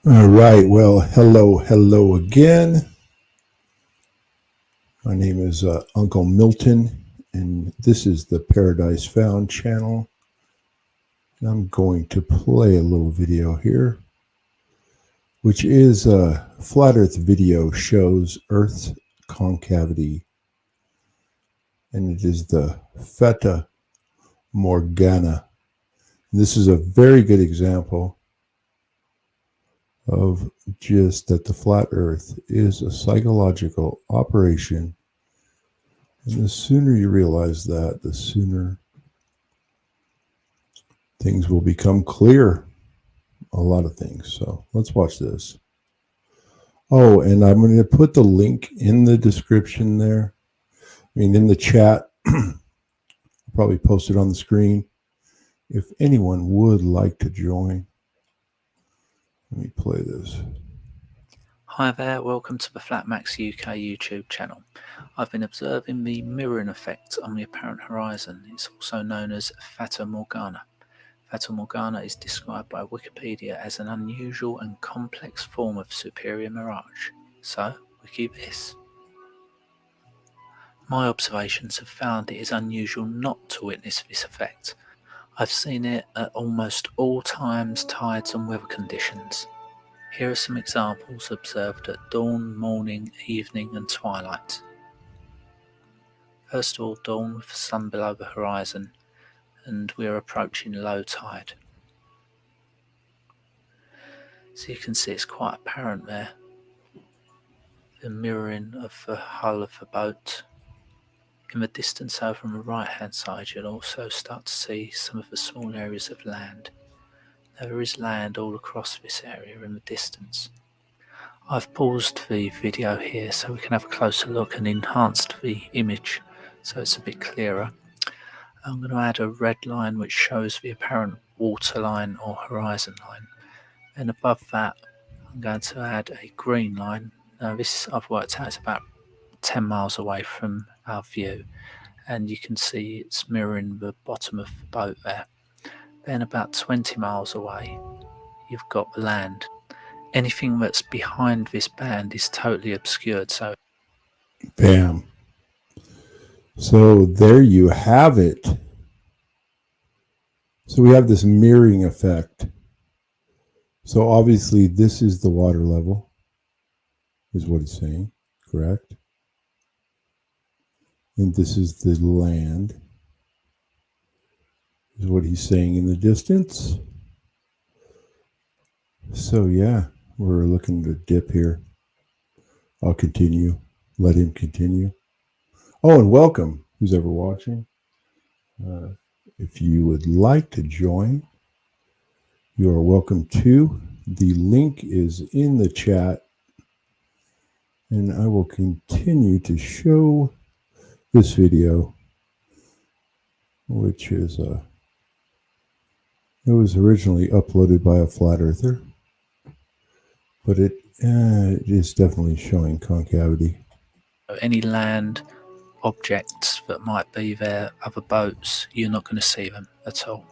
All right. Well, hello again. My name is Uncle Milton, and this is the Paradise Found channel. And I'm going to play a little video here, which is a flat Earth video shows Earth's concavity, and it is the Fata Morgana. And this is a very good example of just that the flat Earth is a psychological operation. And the sooner you realize that, the sooner things will become clear. A lot of things. So let's watch this. Oh, and I'm going to put the link in the description there. In the chat. I'll probably post it on the screen. If anyone would like to join, let me play this. Hi there, welcome to the Flatmax UK YouTube channel. I've been observing the mirroring effect on the apparent horizon. It's also known as Fata Morgana. Fata Morgana is described by Wikipedia as an unusual and complex form of superior mirage. So, wiki this. My observations have found it is unusual not to witness this effect. I've seen it at almost all times, tides and weather conditions. Here are some examples observed at dawn, morning, evening and twilight. First of all, dawn with the sun below the horizon, and we are approaching low tide. So you can see it's quite apparent there, the mirroring of the hull of the boat. In the distance over on the right hand side you'll also start to see some of the small areas of land. Now, there is land all across this area in the distance. I've paused the video here so we can have a closer look and enhanced the image so it's a bit clearer. I'm going to add a red line which shows the apparent water line or horizon line, and above that I'm going to add a green line. Now this I've worked out is about 10 miles away from our view, and you can see it's mirroring the bottom of the boat there. Then about 20 miles away you've got the land. Anything that's behind this band is totally obscured, so Bam. So there you have it. So we have this mirroring effect. So obviously this is the water level, is what it's saying, correct? And this is the land, is what he's saying in the distance. So yeah, we're looking to dip here. I'll continue. Let him continue. Oh, and welcome, who's ever watching. If you would like to join, you are welcome to. The link is in the chat, and I will continue to show this video, which is it was originally uploaded by a flat earther, but it is definitely showing concavity. any land objects that might be there, other boats, you're not going to see them at all.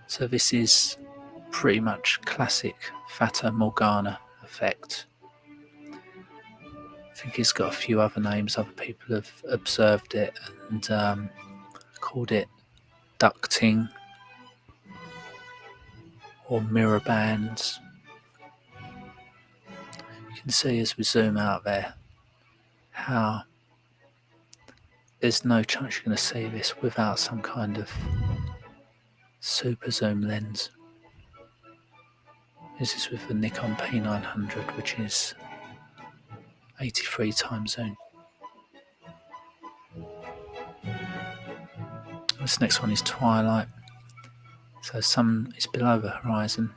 So this is pretty much classic Fata Morgana effect. I think it's got a few other names. Other people have observed it and called it ducting or mirror bands. You can see as we zoom out there how there's no chance you're going to see this without some kind of super zoom lens. This is with the Nikon P900, which is 83 times zoom. This next one is twilight, so sun is below the horizon,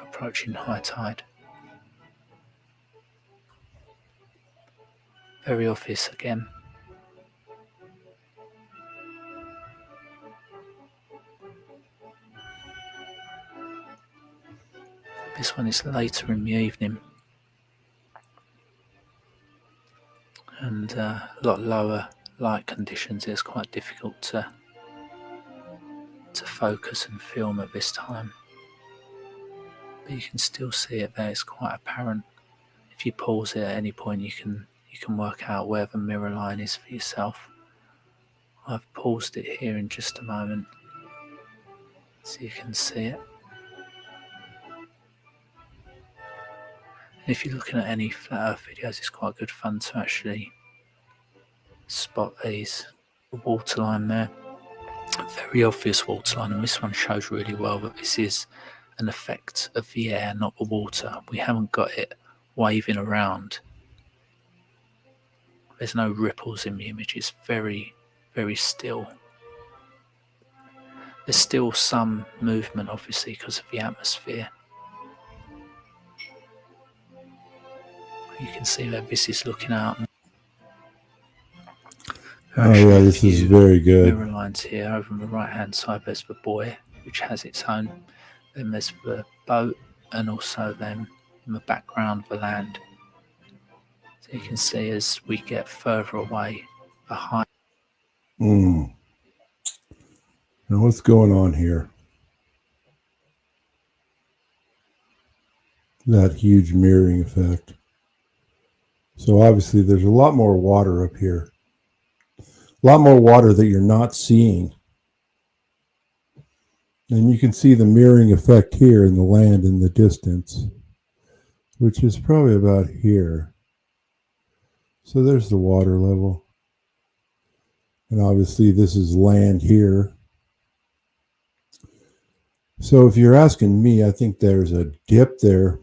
approaching high tide. Very obvious again. This one is later in the evening and a lot lower light conditions. It's quite difficult to to focus and film at this time. But you can still see it there, it's quite apparent. If you pause it at any point, you can work out where the mirror line is for yourself. I've paused it here in just a moment so you can see it. If you're looking at any flat earth videos, it's quite good fun to actually spot these. The waterline there, a very obvious waterline, and this one shows really well that this is an effect of the air, not the water. We haven't got it waving around. There's no ripples in the image, it's very, very still. There's still some movement, obviously, because of the atmosphere. You can see that this is looking out. Oh yeah, this is very good. Mirror lines here. Over on the right hand side there's the buoy, which has its own. Then there's the boat, and also then in the background the land. So you can see as we get further away, the high. Now what's going on here? That huge mirroring effect. So obviously there's a lot more water up here. A lot more water that you're not seeing. And you can see the mirroring effect here in the land in the distance, which is probably about here. So there's the water level. And obviously this is land here. So if you're asking me, I think there's a dip there.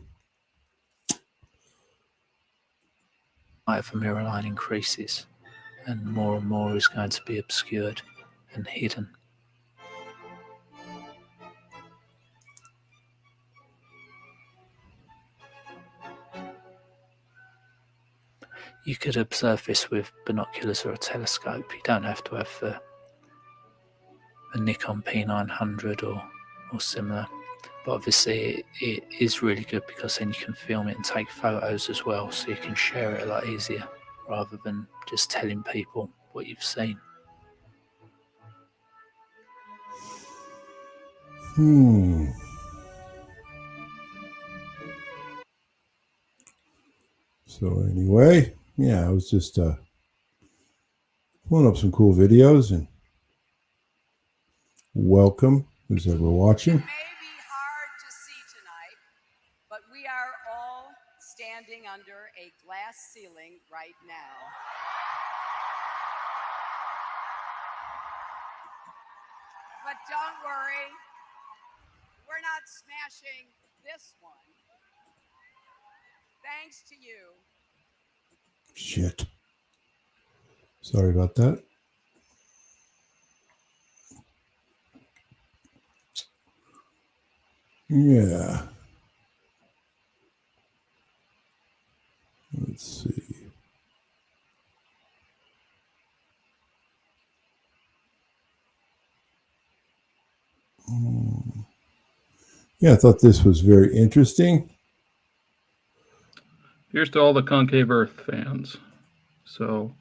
The mirror line increases, and more is going to be obscured and hidden. You could observe this with binoculars or a telescope. You don't have to have a Nikon P900 or similar. But obviously it is really good because then you can film it and take photos as well, so you can share it a lot easier rather than just telling people what you've seen. So anyway, yeah, I was just pulling up some cool videos, and welcome who's ever watching. It may be hard to see tonight, but we are all standing under a glass ceiling right now. But don't worry, we're not smashing this one. Thanks to you. Shit. Sorry about that. Yeah. Let's see. Yeah, I thought this was very interesting. Here's to all the concave Earth fans. So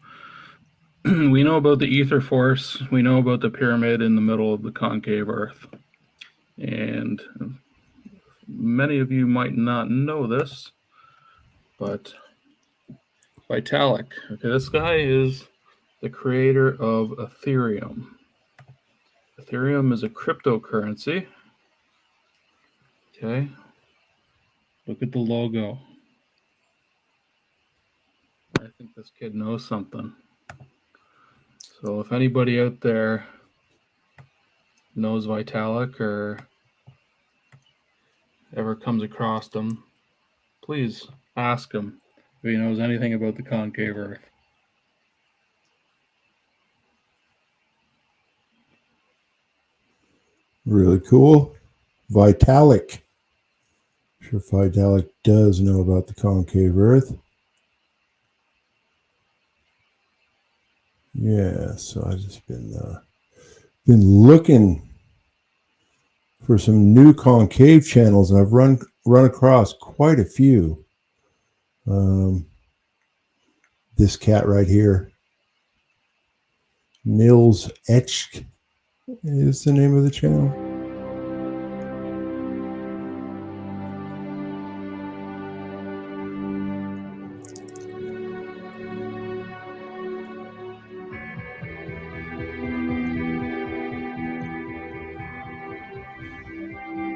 we know about the ether force. We know about the pyramid in the middle of the concave Earth. And many of you might not know this, but Vitalik, okay, this guy is the creator of Ethereum. Ethereum is a cryptocurrency. Okay, look at the logo. I think this kid knows something. So if anybody out there knows Vitalik or ever comes across him, please ask him if he knows anything about the concave Earth. Really cool. Vitalik. I'm sure Vitalik does know about the concave Earth. Yeah, so I've just been looking for some new concave channels, and I've run across quite a few. This cat right here, Nils Etch is the name of the channel.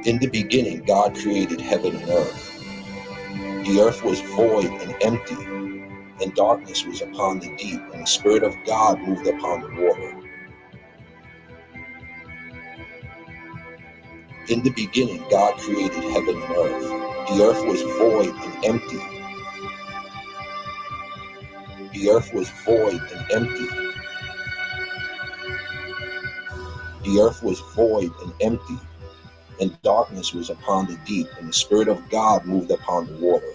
In the beginning, God created heaven and earth. The earth was void and empty, and darkness was upon the deep, and the Spirit of God moved upon the water. In the beginning, God created heaven and earth. The earth was void and empty. The earth was void and empty. The earth was void and empty, and darkness was upon the deep, and the Spirit of God moved upon the water.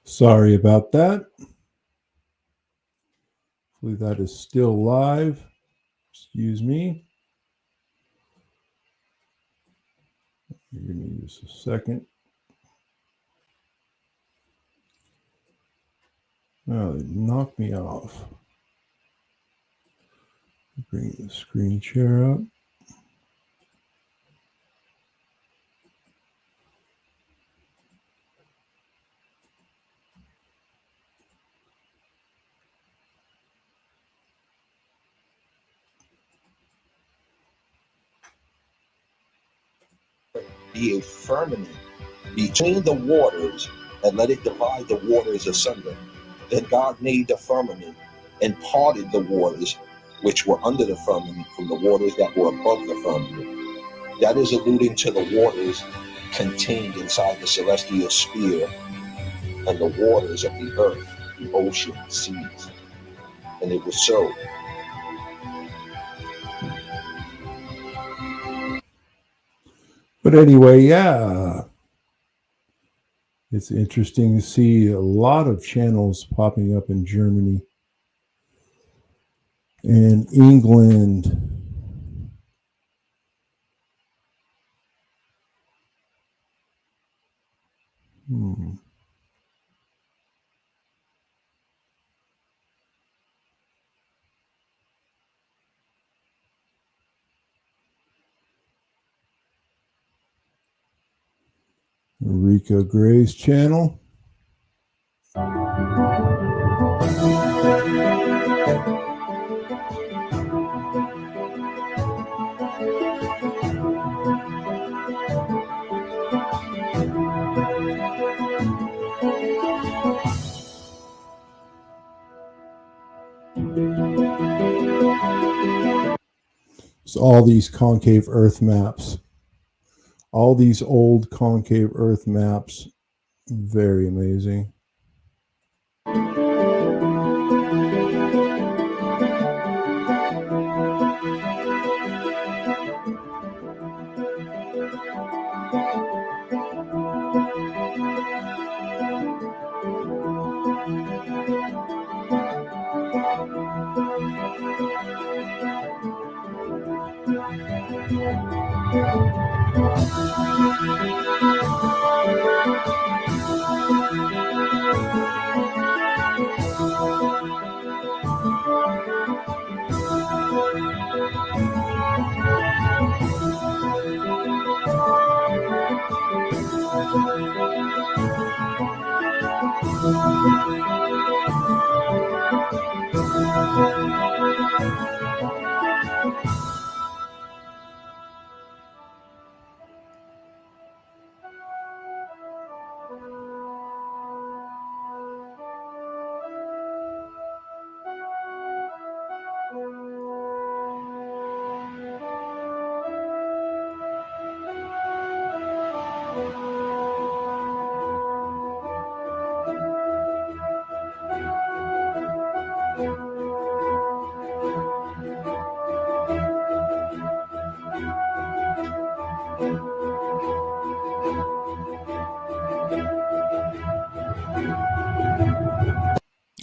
Sorry about that. Hopefully that is still live. Excuse me. Give me just a second. Oh, they knocked me off. Bring the screen share up. Be a firmament between the waters, and let it divide the waters asunder. Then God made the firmament and parted the waters which were under the firmament from the waters that were above the firmament. That is alluding to the waters contained inside the celestial sphere and the waters of the earth, the ocean, seas. And it was so. But anyway, yeah. It's interesting to see a lot of channels popping up in Germany and England. Rika Gray's channel. So all these concave Earth maps, all these old concave Earth maps, very amazing.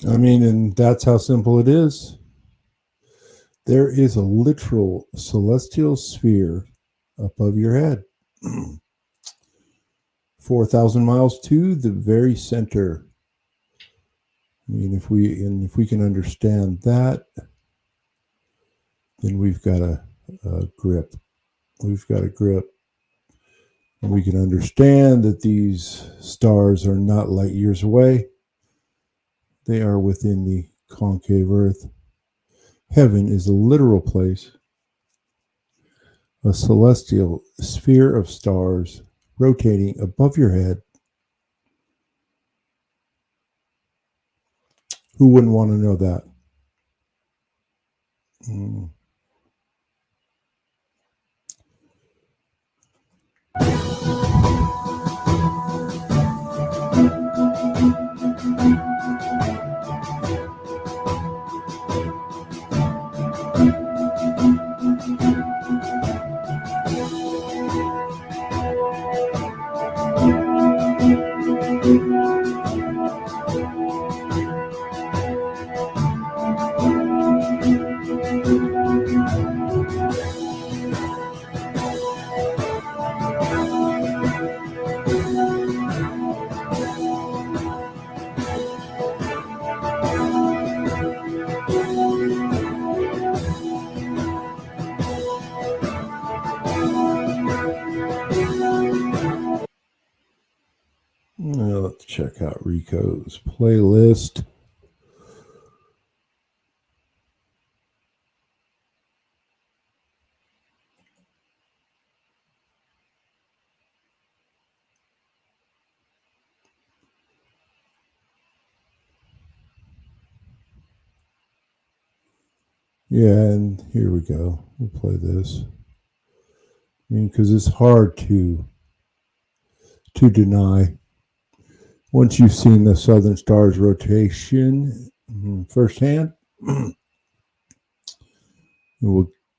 I mean, and that's how simple it is. There is a literal celestial sphere above your head. 4,000 miles to the very center. I mean, if we can understand that, then we've got a grip. We've got a grip. And we can understand that these stars are not light years away. They are within the concave Earth. Heaven is a literal place, a celestial sphere of stars rotating above your head. Who wouldn't want to know that? Now let's check out Rico's playlist. Yeah, and here we go. We'll play this. I mean, because it's hard to deny. Once you've seen the Southern Stars rotation firsthand,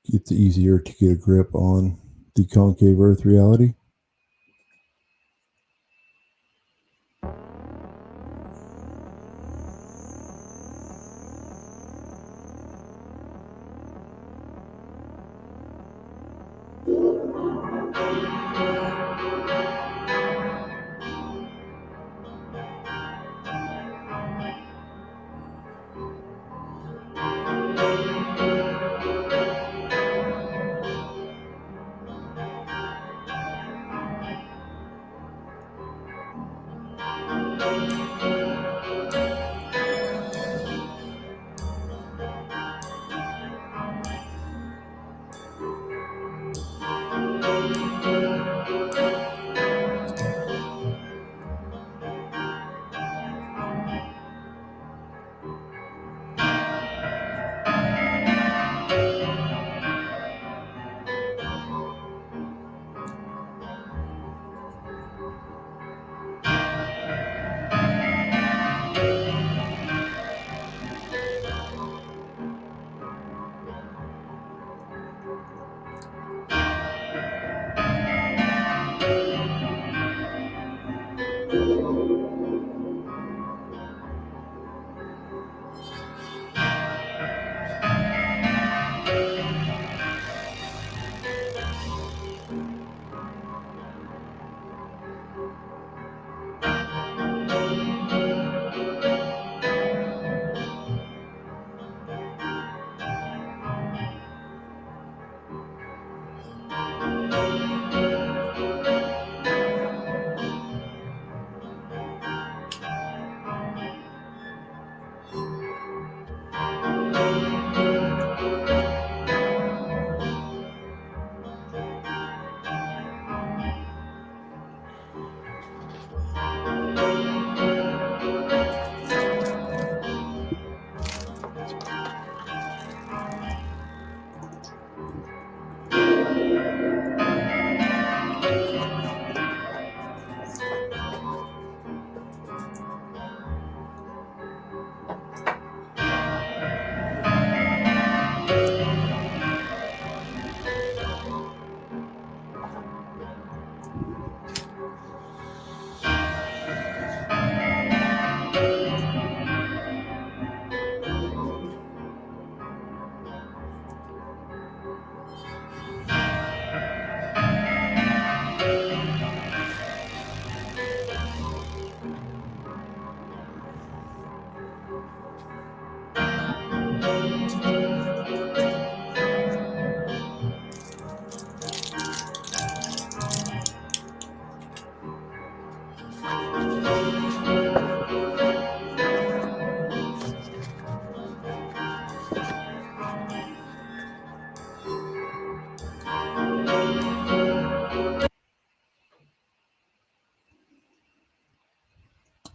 it's easier to get a grip on the concave Earth reality.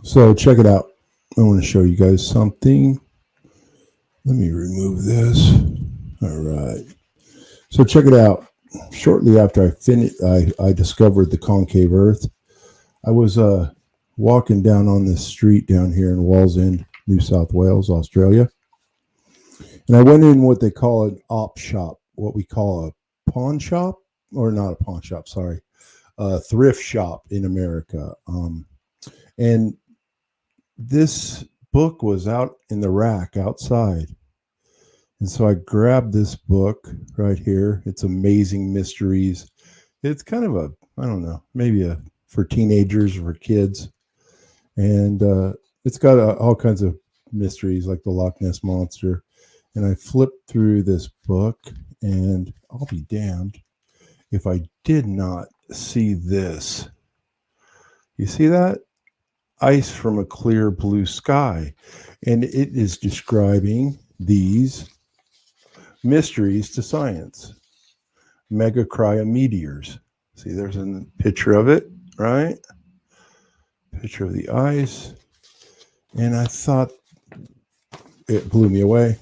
So check it out. I want to show you guys something. Let me remove this. All right. So check it out. Shortly after I discovered the concave Earth. I was walking down on this street down here in Wallsend, New South Wales, Australia, and I went in what they call an op shop, what we call a pawn shop, or not a pawn shop, sorry, a thrift shop in America. And this book was out in the rack outside. And so I grabbed this book right here. It's Amazing Mysteries. It's kind of a, I don't know, maybe for teenagers or for kids. And it's got all kinds of mysteries like the Loch Ness Monster. And I flipped through this book, and I'll be damned if I did not see this. You see that? Ice from a clear blue sky. And it is describing these mysteries to science. Megacriometeors. See, there's a picture of it, right? Picture of the ice. And I thought it blew me away.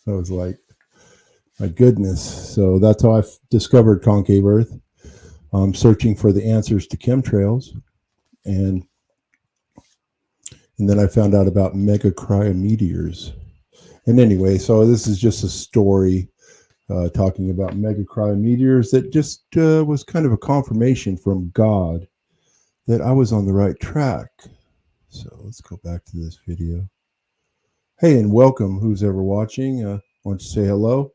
I was like, my goodness. So that's how I discovered concave Earth. I'm searching for the answers to chemtrails. And then I found out about megacriometeors. And anyway, so this is just a story talking about megacriometeors that just was kind of a confirmation from God that I was on the right track. So let's go back to this video. Hey, and welcome, who's ever watching. Why don't you say hello?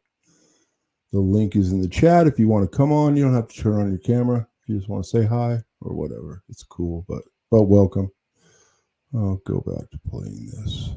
The link is in the chat. If you want to come on, you don't have to turn on your camera. If you just want to say hi or whatever, it's cool, but welcome. I'll go back to playing this.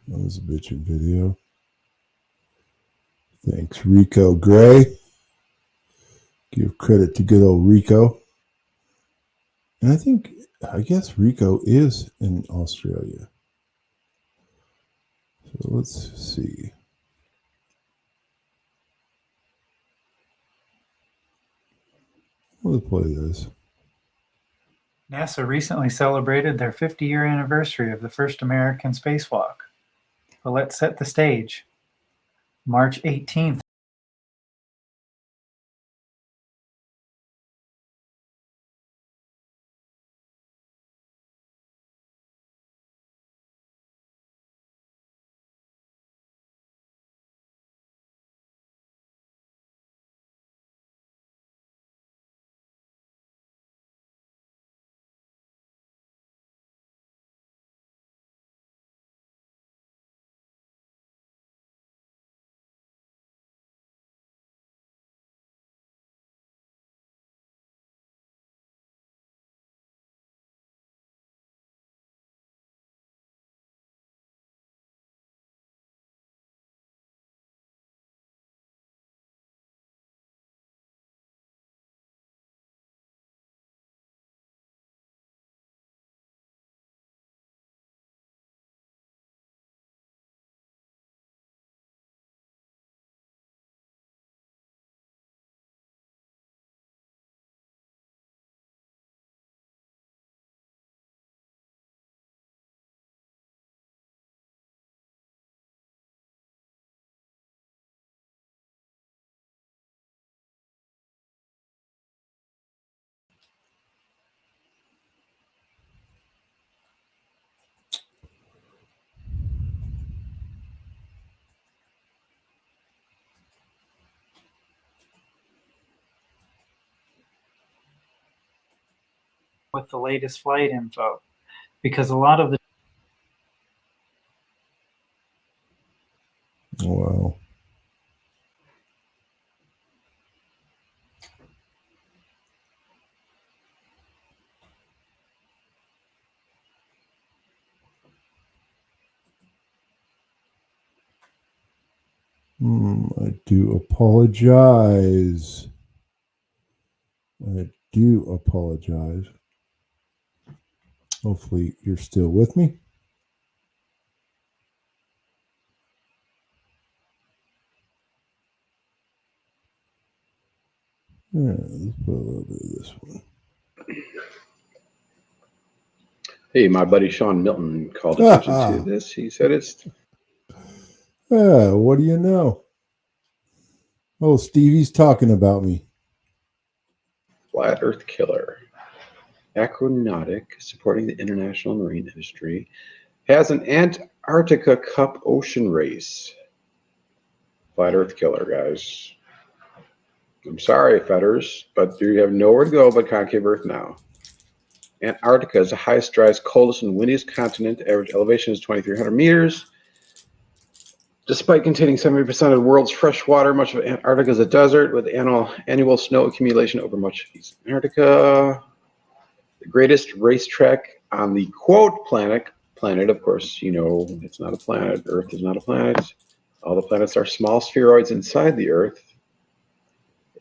That was a bitchin' video. Thanks, Rico Gray. Give credit to good old Rico. And I guess Rico is in Australia. So let's see. Let's play this. NASA recently celebrated their 50-year anniversary of the first American spacewalk. But let's set the stage. March 18th. With the latest flight info, because a lot of the Wow. I do apologize. I do apologize. Hopefully you're still with me. Yeah, let's put a little bit of this one. Hey, my buddy Sean Milton called attention to this. He said it's What do you know? Oh, Stevie's talking about me. Flat Earth Killer. Acronautic, supporting the international marine industry, has an Antarctica Cup ocean race. Flat Earth Killer, guys. I'm sorry, Fetters, but you have nowhere to go but concave Earth now. Antarctica is the highest, driest, coldest, and windiest continent. Average elevation is 2,300 meters. Despite containing 70% of the world's fresh water, much of Antarctica is a desert with annual snow accumulation over much of East Antarctica. The greatest racetrack on the quote planet, of course, you know, it's not a planet. Earth is not a planet. All the planets are small spheroids inside the Earth.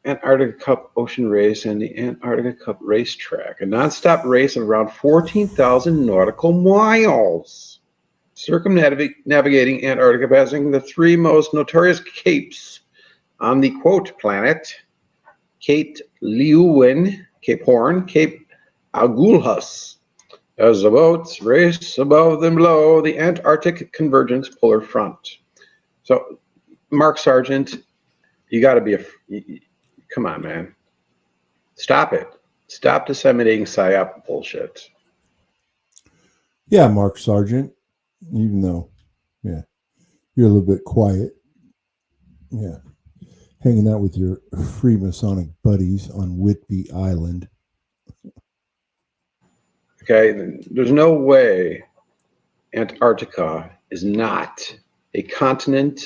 Antarctica Cup Ocean Race and the Antarctica Cup Racetrack, a non-stop race of around 14,000 nautical miles, circumnavigating Antarctica, passing the three most notorious capes on the quote planet: Cape Leeuwin, Cape Horn, Cape Agulhas. As the boats race above and below the Antarctic Convergence Polar Front. So, Mark Sargent, you got to be come on, man. Stop it. Stop disseminating PSYOP bullshit. Yeah, Mark Sargent, even though, yeah, you're a little bit quiet. Yeah. Hanging out with your Freemasonic buddies on Whidbey Island. Okay, there's no way Antarctica is not a continent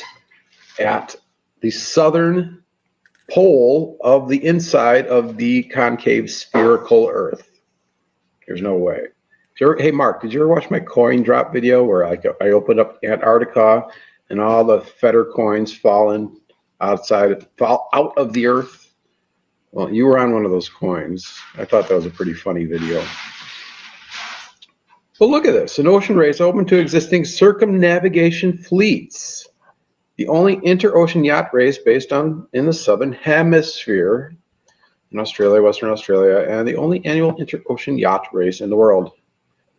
at the southern pole of the inside of the concave spherical Earth. There's no way. Hey, Mark, did you ever watch my coin drop video where I opened up Antarctica and all the fetter coins fall out of the Earth? Well, you were on one of those coins. I thought that was a pretty funny video. But look at this, an ocean race open to existing circumnavigation fleets. The only inter-ocean yacht race based in the southern hemisphere in Australia, Western Australia, and the only annual inter-ocean yacht race in the world.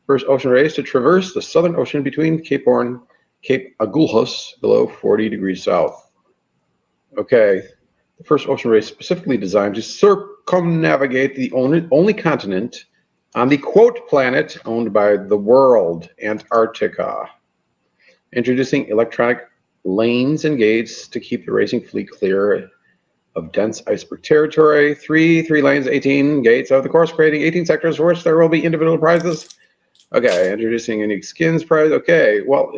First ocean race to traverse the Southern Ocean between Cape Horn, Cape Agulhas, below 40 degrees south. Okay, the first ocean race specifically designed to circumnavigate the only continent on the quote planet owned by the world, Antarctica. Introducing electronic lanes and gates to keep the racing fleet clear of dense iceberg territory. Three lanes, 18 gates of the course, creating 18 sectors for which there will be individual prizes. Okay, introducing unique skins prize. Okay, well,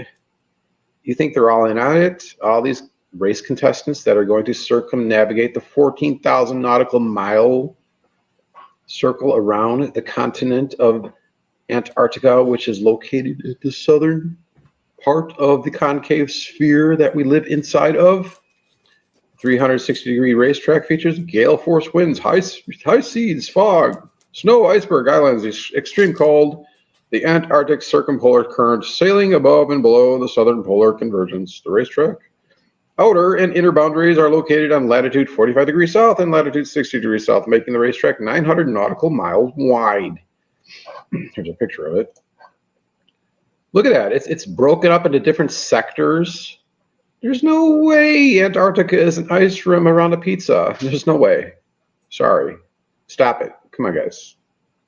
you think they're all in on it? All these race contestants that are going to circumnavigate the 14,000 nautical mile circle around the continent of Antarctica, which is located at the southern part of the concave sphere that we live inside of. 360-degree racetrack features gale force winds, high seas, fog, snow, iceberg islands, extreme cold, the Antarctic circumpolar current sailing above and below the southern polar convergence. The racetrack outer and inner boundaries are located on latitude 45 degrees south and latitude 60 degrees south, making the racetrack 900 nautical miles wide. Here's a picture of it. Look at that. It's broken up into different sectors. There's no way Antarctica is an ice rim around a pizza. There's no way. Sorry. Stop it. Come on, guys.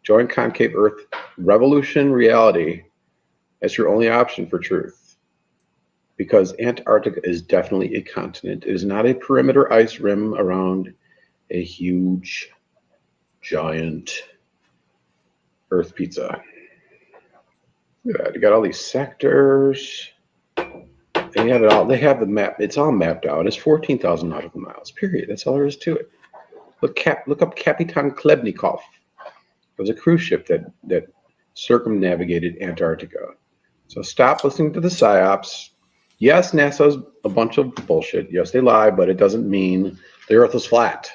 Join Concave Earth Revolution Reality as your only option for truth. Because Antarctica is definitely a continent. It is not a perimeter ice rim around a huge, giant Earth pizza. Look at that. You got all these sectors. They have it all. They have the map. It's all mapped out. It's 14,000 nautical miles, period. That's all there is to it. Look up Kapitan Klebnikov. It was a cruise ship that circumnavigated Antarctica. So stop listening to the PSYOPs. Yes, NASA's a bunch of bullshit. Yes, they lie, but it doesn't mean the Earth is flat.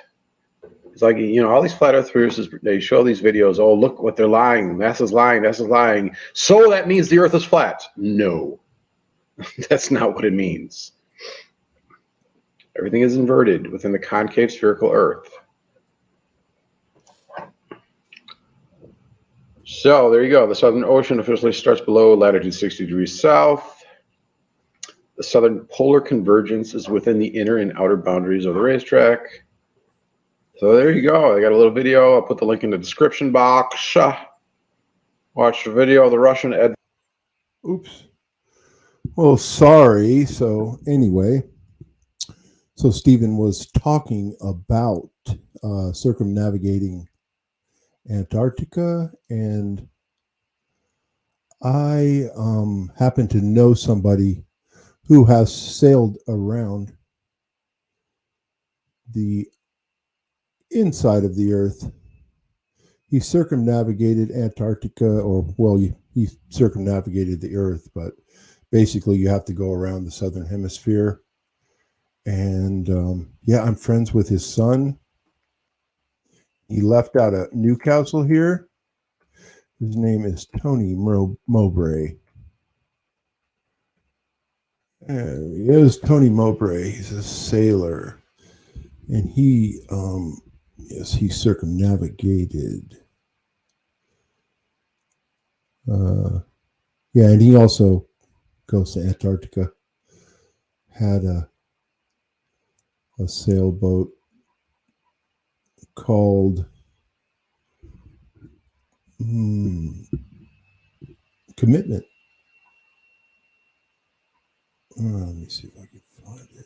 It's like, all these flat earthers, they show these videos. Oh, look what they're lying. NASA's lying. NASA's lying. So that means the Earth is flat. No, that's not what it means. Everything is inverted within the concave spherical Earth. So there you go. The Southern Ocean officially starts below latitude 60 degrees south. The southern polar convergence is within the inner and outer boundaries of the racetrack. So there you go. I got a little video. I'll put the link in the description box. Watch the video of the Russian Ed. Oops. Well, sorry. So anyway, so Stephen was talking about circumnavigating Antarctica, and I happen to know somebody who has sailed around the inside of the Earth. He circumnavigated Antarctica, or well, he circumnavigated the Earth, but basically you have to go around the southern hemisphere. And yeah, I'm friends with his son. He left out of Newcastle here. His name is Tony Mowbray. There he is, Tony Mowbray. He's a sailor. And he, yes, he circumnavigated. Yeah, and he also goes to Antarctica. Had a sailboat called Commitment. Let me see if I can find it.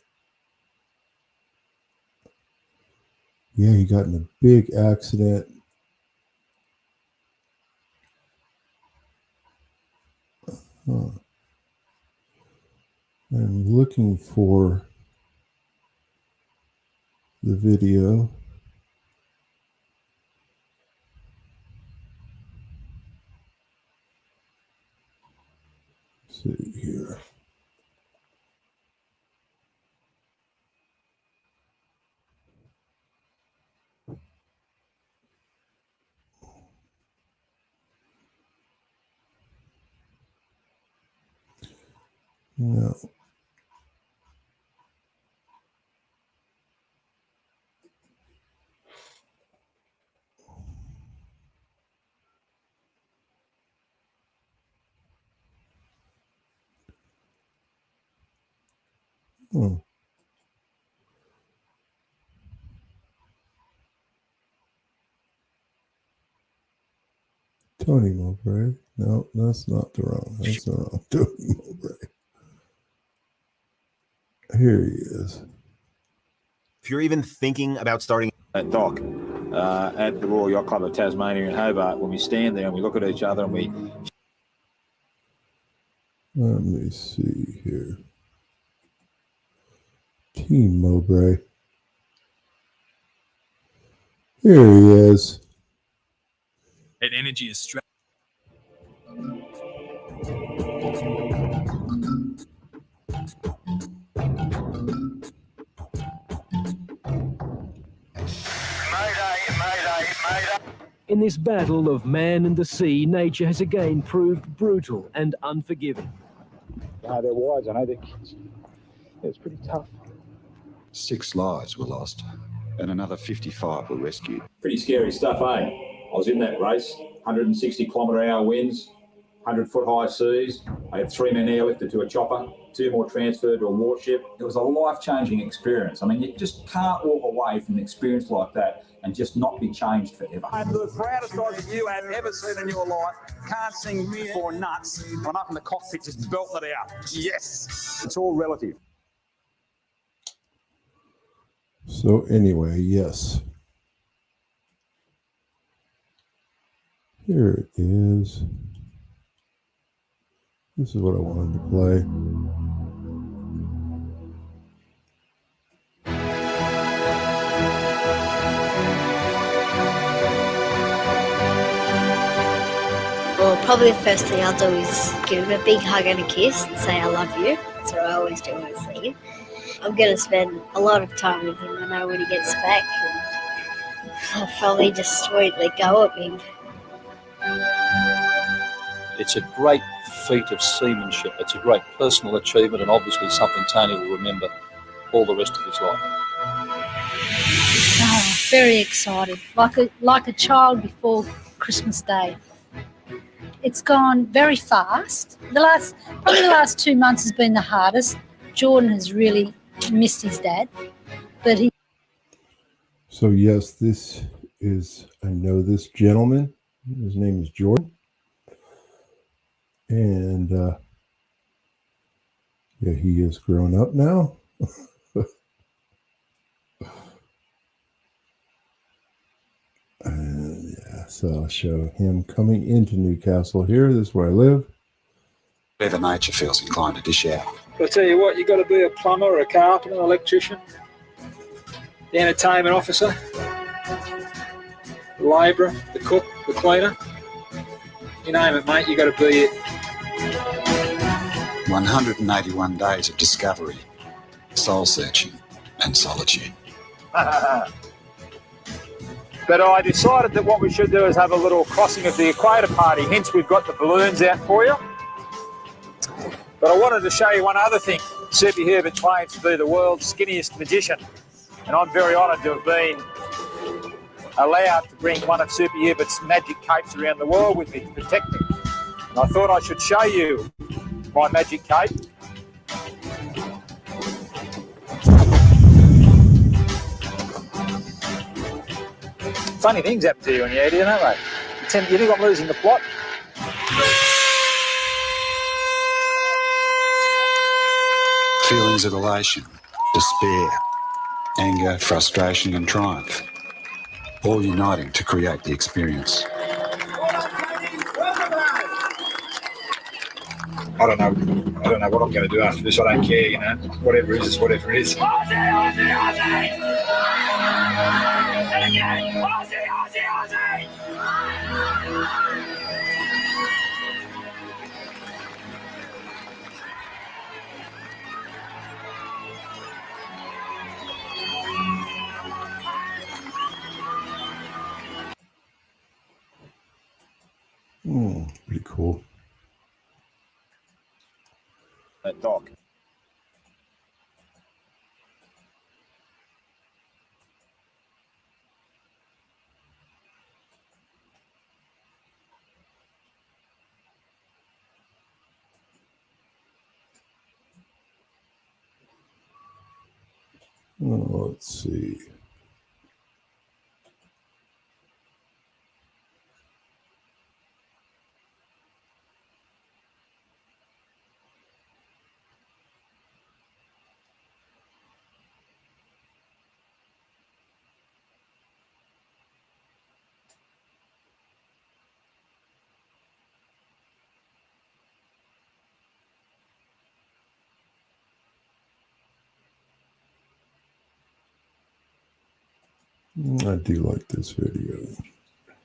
Yeah, he got in a big accident. I'm looking for the video. Let's see here. No. Oh. Tony Mowbray. No, that's not the wrong. That's the wrong Tony Mowbray. Here he is. If you're even thinking about starting at dock at the Royal Yacht Club of Tasmania in Hobart, when we stand there and we look at each other and we... Let me see here. Team Mowbray. Here he is. And energy is stressed. In this battle of man and the sea, nature has again proved brutal and unforgiving. They're wise, I know they're kids. It's pretty tough. 6 lives were lost and another 55 were rescued. Pretty scary stuff, eh? I was in that race, 160 kilometre-hour winds, 100-foot high seas. I had 3 men airlifted to a chopper, 2 more transferred to a warship. It was a life-changing experience. I mean, you just can't walk away from an experience like that and just not be changed forever. I'm the proudest dog you have ever seen in your life. Can't sing for nuts. I'm up in the cockpit just belting it out. Yes. It's all relative. So anyway, yes. Here it is. This is what I wanted to play. Well, probably the first thing I'll do is give him a big hug and a kiss and say I love you. That's what I always do when I see him. I'm going to spend a lot of time with him. I know when he gets back, and I'll probably just sweetly go at him. It's a great feat of seamanship. It's a great personal achievement, and obviously something Tony will remember all the rest of his life. Oh, very excited, like a child before Christmas Day. It's gone very fast. Probably the last 2 months has been the hardest. Jordan has really missed his dad, but he. So yes, I know this gentleman. His name is Jordan, and yeah, he is grown up now. And yeah, so I'll show him coming into Newcastle here. This is where I live. Whatever nature feels inclined to dish out. I tell you what, you got to be a plumber, a carpenter, an electrician, the entertainment officer, the labourer, the cook, the cleaner. You name it, mate, you got to be it. 181 days of discovery, soul searching, and solitude. But I decided that what we should do is have a little crossing of the equator party, hence we've got the balloons out for you. But I wanted to show you one other thing. Soupy Herbert claims to be the world's skinniest magician, and I'm very honoured to have been allowed to bring one of Soupy Herbert's magic capes around the world with me to protect me. And I thought I should show you my magic cape. Funny things happen to you when you're eating, don't they? You think I'm losing the plot? Feelings of elation, despair, anger, frustration, and triumph, all uniting to create the experience. I don't know what I'm going to do after this. I don't care, you know. Whatever it is whatever it is. Pretty cool. That dock. Let's see. I do like this video.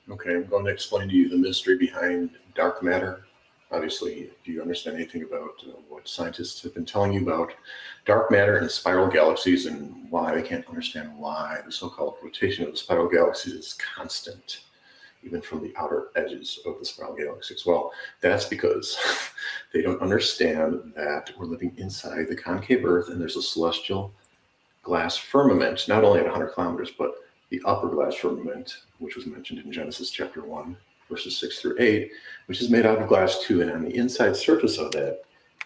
Okay, I'm going to explain to you the mystery behind dark matter. Obviously, do you understand anything about what scientists have been telling you about dark matter and spiral galaxies and why they can't understand why the so-called rotation of the spiral galaxies is constant, even from the outer edges of the spiral galaxies? Well, that's because they don't understand that we're living inside the concave Earth and there's a celestial glass firmament, not only at 100 kilometers, but the upper glass firmament, which was mentioned in Genesis chapter 1, verses 6 through 8, which is made out of glass too. And on the inside surface of that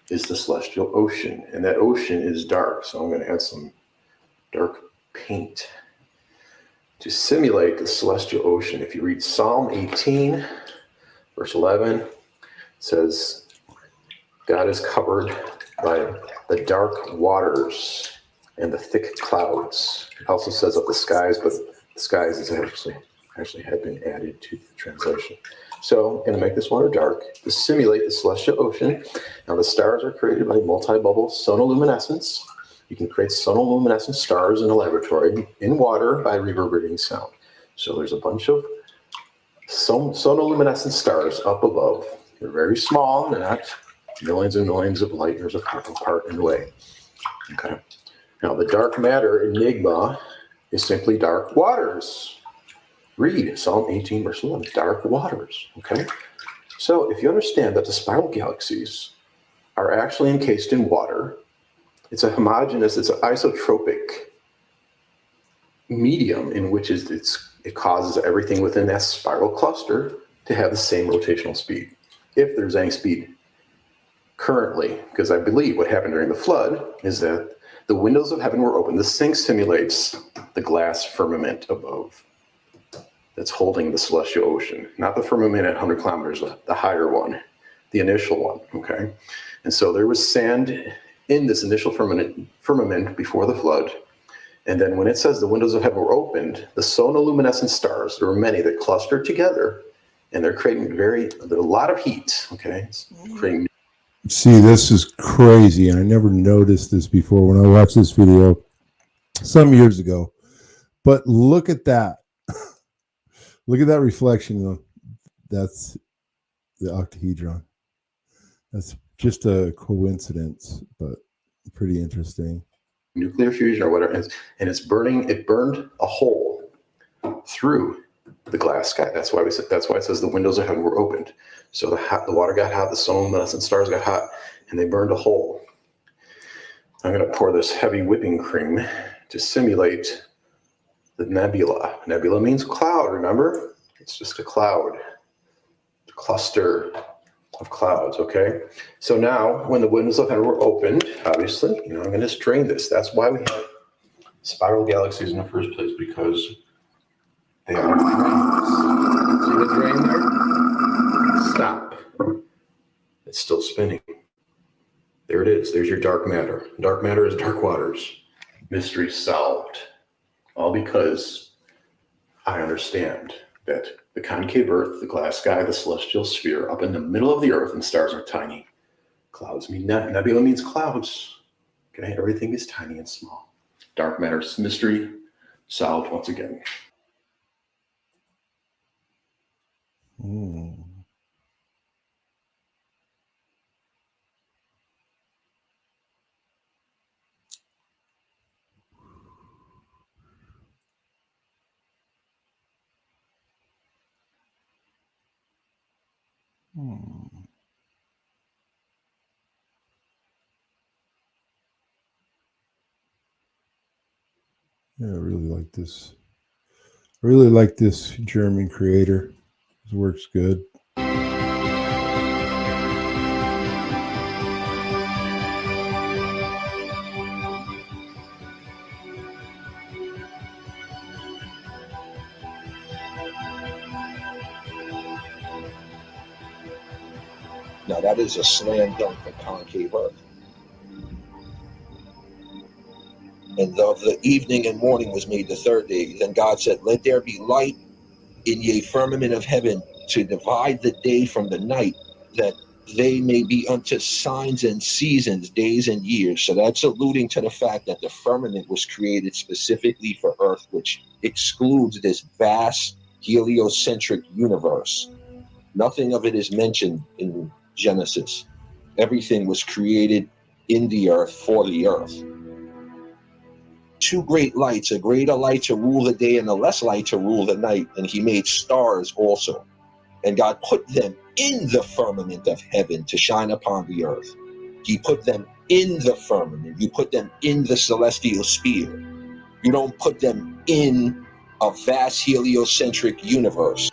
is the celestial ocean. And that ocean is dark. So I'm going to add some dark paint to simulate the celestial ocean. If you read Psalm 18, verse 11, it says, God is covered by the dark waters and the thick clouds. It also says of the skies, but the skies is actually had been added to the translation. So I'm going to make this water dark to simulate the celestial ocean. Now the stars are created by multi-bubble sonoluminescence. You can create sonoluminescent stars in a laboratory in water by reverberating sound. So there's a bunch of sonoluminescent stars up above. They're very small. They're not millions and millions of light years apart and away. Okay. Now, the dark matter enigma is simply dark waters. Read Psalm 18, verse 1, dark waters. Okay. So, if you understand that the spiral galaxies are actually encased in water, it's a homogeneous, it's an isotropic medium in which it causes everything within that spiral cluster to have the same rotational speed, if there's any speed currently, because I believe what happened during the flood is that the windows of heaven were open. This thing simulates the glass firmament above that's holding the celestial ocean, not the firmament at 100 kilometers, the higher one, the initial one, okay? And so there was sand in this initial firmament before the flood. And then when it says the windows of heaven were opened, the sonoluminescent stars, there were many that clustered together, and they're creating a lot of heat, okay? It's creating. See, this is crazy. I never noticed this before when I watched this video some years ago. But look at that. Look at that reflection. That's the octahedron. That's just a coincidence, but pretty interesting. Nuclear fusion or whatever, and it's burning. It burned a hole through the glass sky. That's why it says the windows of heaven were opened. So the water got hot, the sonoluminescent stars got hot, and they burned a hole. I'm going to pour this heavy whipping cream to simulate the nebula. Nebula means cloud, remember? It's just a cloud, a cluster of clouds, okay? So now, when the windows of heaven were opened, obviously, I'm going to strain this. That's why we have spiral galaxies in the first place, because they are drains. See the drain there? Stop. It's still spinning. There it is. There's your dark matter. Dark matter is dark waters. Mystery solved. All because I understand that the concave earth, the glass sky, the celestial sphere, up in the middle of the earth, and stars are tiny. Clouds mean nebula means clouds. Okay, everything is tiny and small. Dark matter mystery solved once again. Yeah, I really like this. I really like this German creator. His work's good. Now that is a slam dunk for concave earth. And of the evening and morning was made the third day. Then God said, let there be light in ye firmament of heaven to divide the day from the night, that they may be unto signs and seasons, days and years. So that's alluding to the fact that the firmament was created specifically for earth, which excludes this vast heliocentric universe. Nothing of it is mentioned in Genesis. Everything was created in the earth for the earth. Two great lights, a greater light to rule the day and a less light to rule the night. And he made stars also. And God put them in the firmament of heaven to shine upon the earth. He put them in the firmament. You put them in the celestial sphere. You don't put them in a vast heliocentric universe.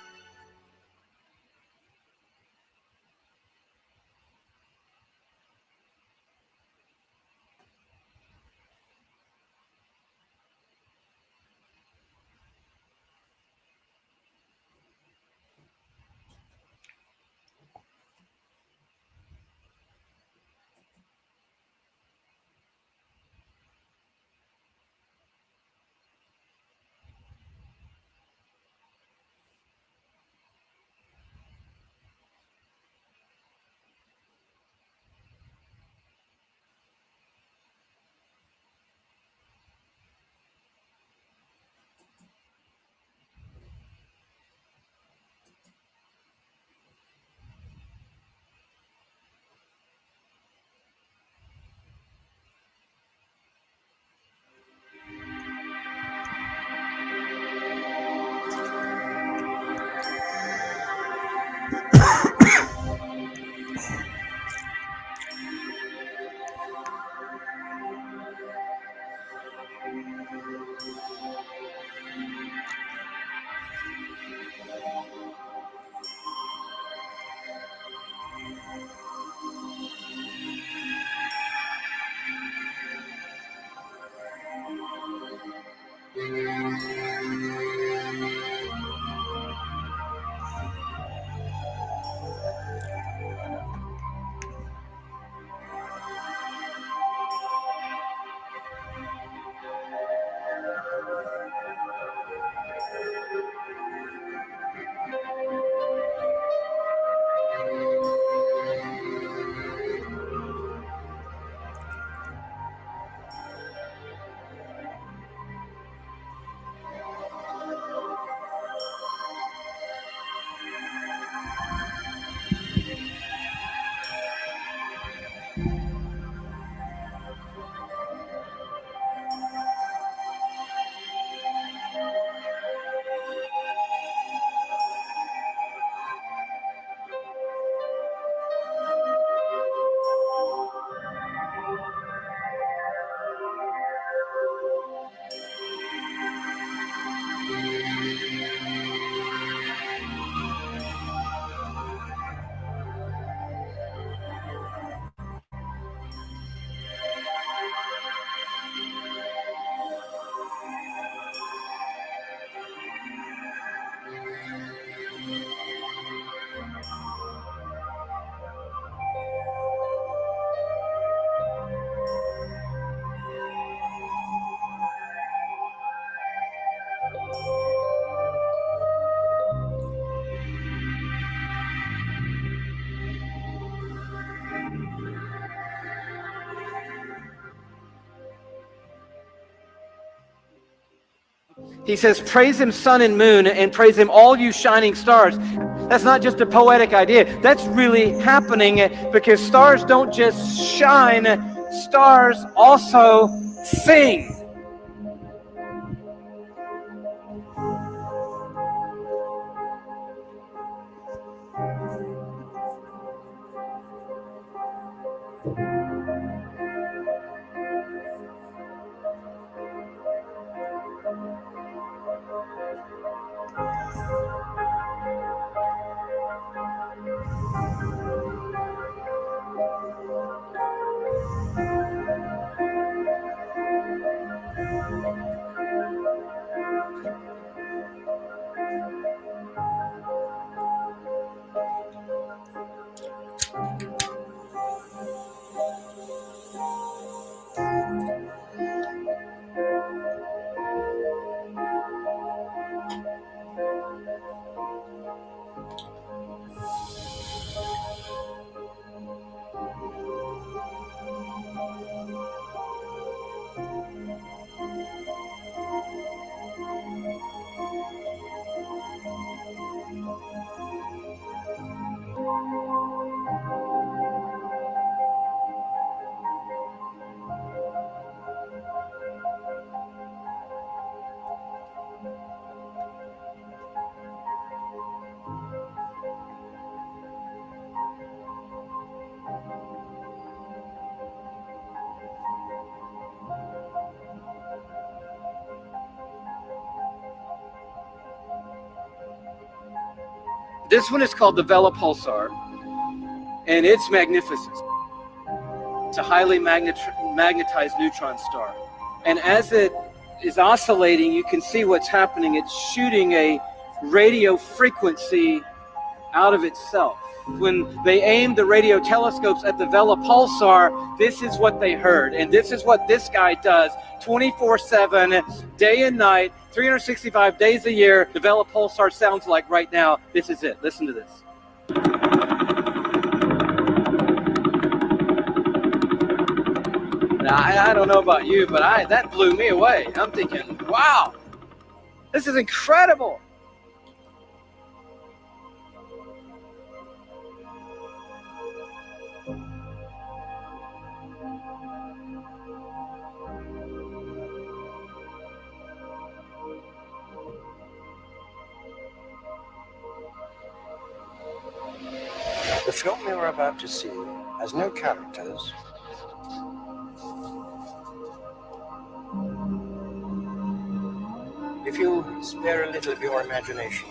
He says, praise him, sun and moon, and praise him, all you shining stars. That's not just a poetic idea. That's really happening because stars don't just shine, stars also sing. This one is called the Vela Pulsar, and it's magnificent. It's a highly magnetized neutron star. And as it is oscillating, you can see what's happening. It's shooting a radio frequency out of itself. When they aimed the radio telescopes at the Vela Pulsar, this is what they heard. And this is what this guy does 24/7, day and night, 365 days a year. The Vela Pulsar sounds like right now. This is it. Listen to this. Now, I don't know about you, but that blew me away. I'm thinking, wow, this is incredible. The film you are about to see has no characters. If you spare a little of your imagination,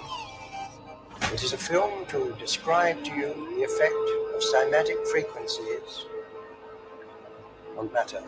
it is a film to describe to you the effect of cymatic frequencies on matter.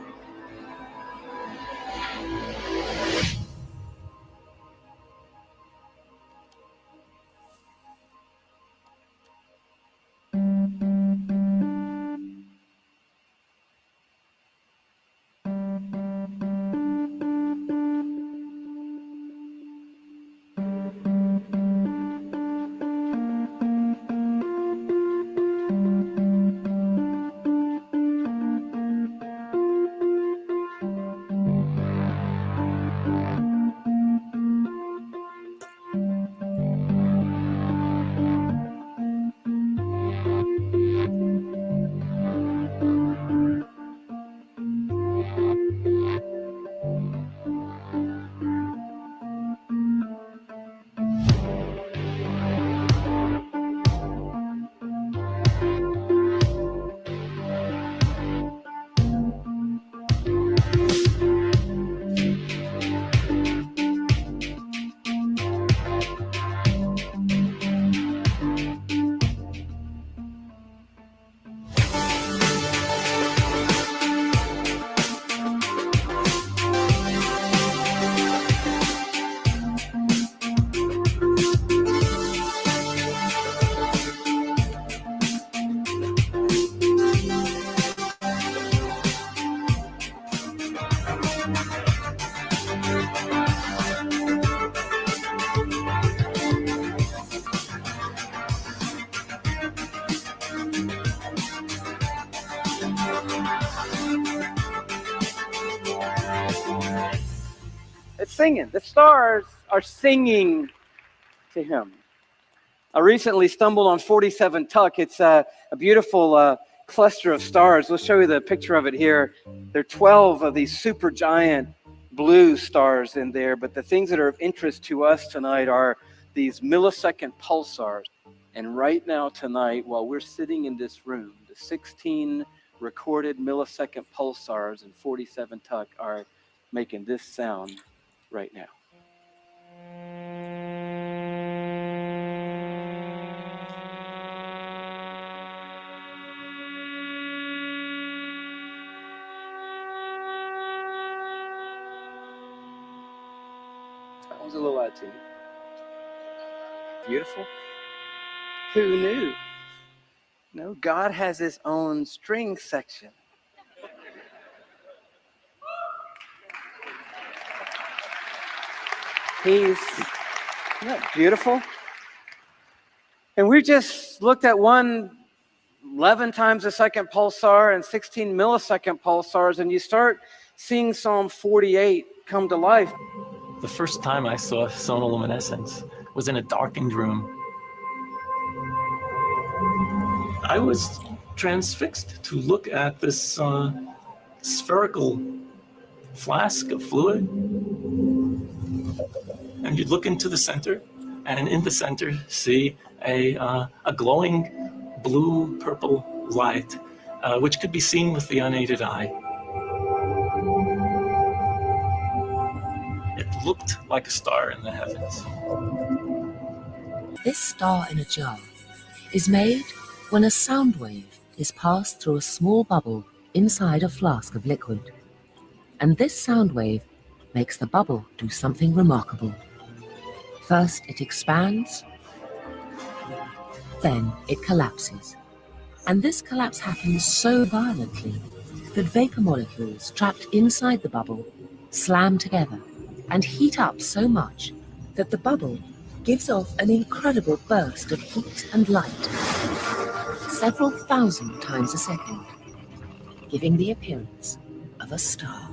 It's singing. The stars are singing to him. I recently stumbled on 47 Tuc. It's a beautiful cluster of stars. We'll show you the picture of it here. There are 12 of these supergiant blue stars in there, but the things that are of interest to us tonight are these millisecond pulsars. And right now tonight, while we're sitting in this room, the 16 recorded millisecond pulsars in 47 Tuc are making this sound right now. That was a little loud to you. Beautiful. Who knew? No, God has his own string section. Isn't that beautiful? And we just looked at 11 times a second pulsar and 16 millisecond pulsars, and you start seeing Psalm 48 come to life. The first time I saw sonoluminescence was in a darkened room. I was transfixed to look at this spherical flask of fluid. And you'd look into the center, and in the center see a glowing blue-purple light, which could be seen with the unaided eye. It looked like a star in the heavens. This star in a jar is made when a sound wave is passed through a small bubble inside a flask of liquid. And this sound wave makes the bubble do something remarkable. First it expands, then it collapses. And this collapse happens so violently that vapor molecules trapped inside the bubble slam together and heat up so much that the bubble gives off an incredible burst of heat and light, several thousand times a second, giving the appearance of a star.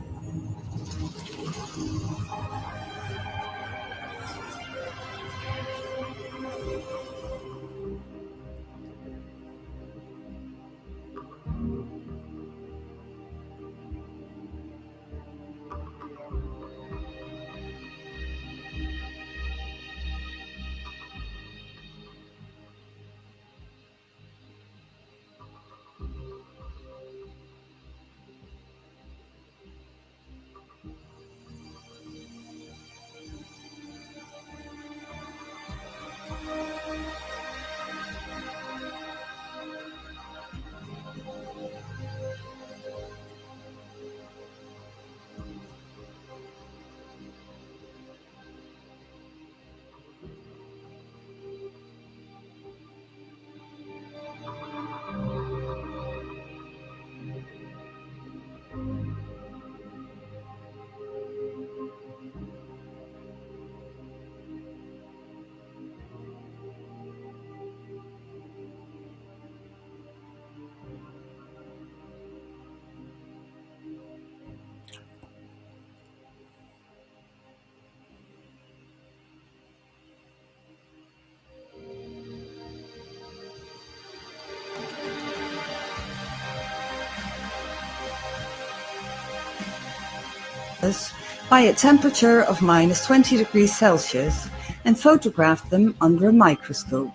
By a temperature of minus 20 degrees Celsius and photographed them under a microscope.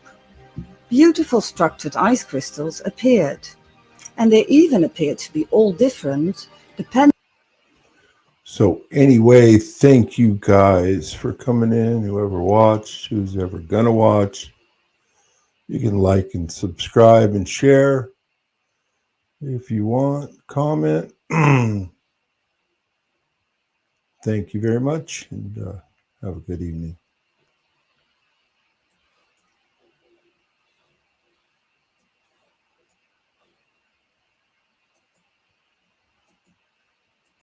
Beautiful structured ice crystals appeared, and they even appeared to be all different depending. So anyway, thank you guys for coming in, whoever watched, who's ever gonna watch. You can like and subscribe and share if you want, comment. Thank you very much, and have a good evening.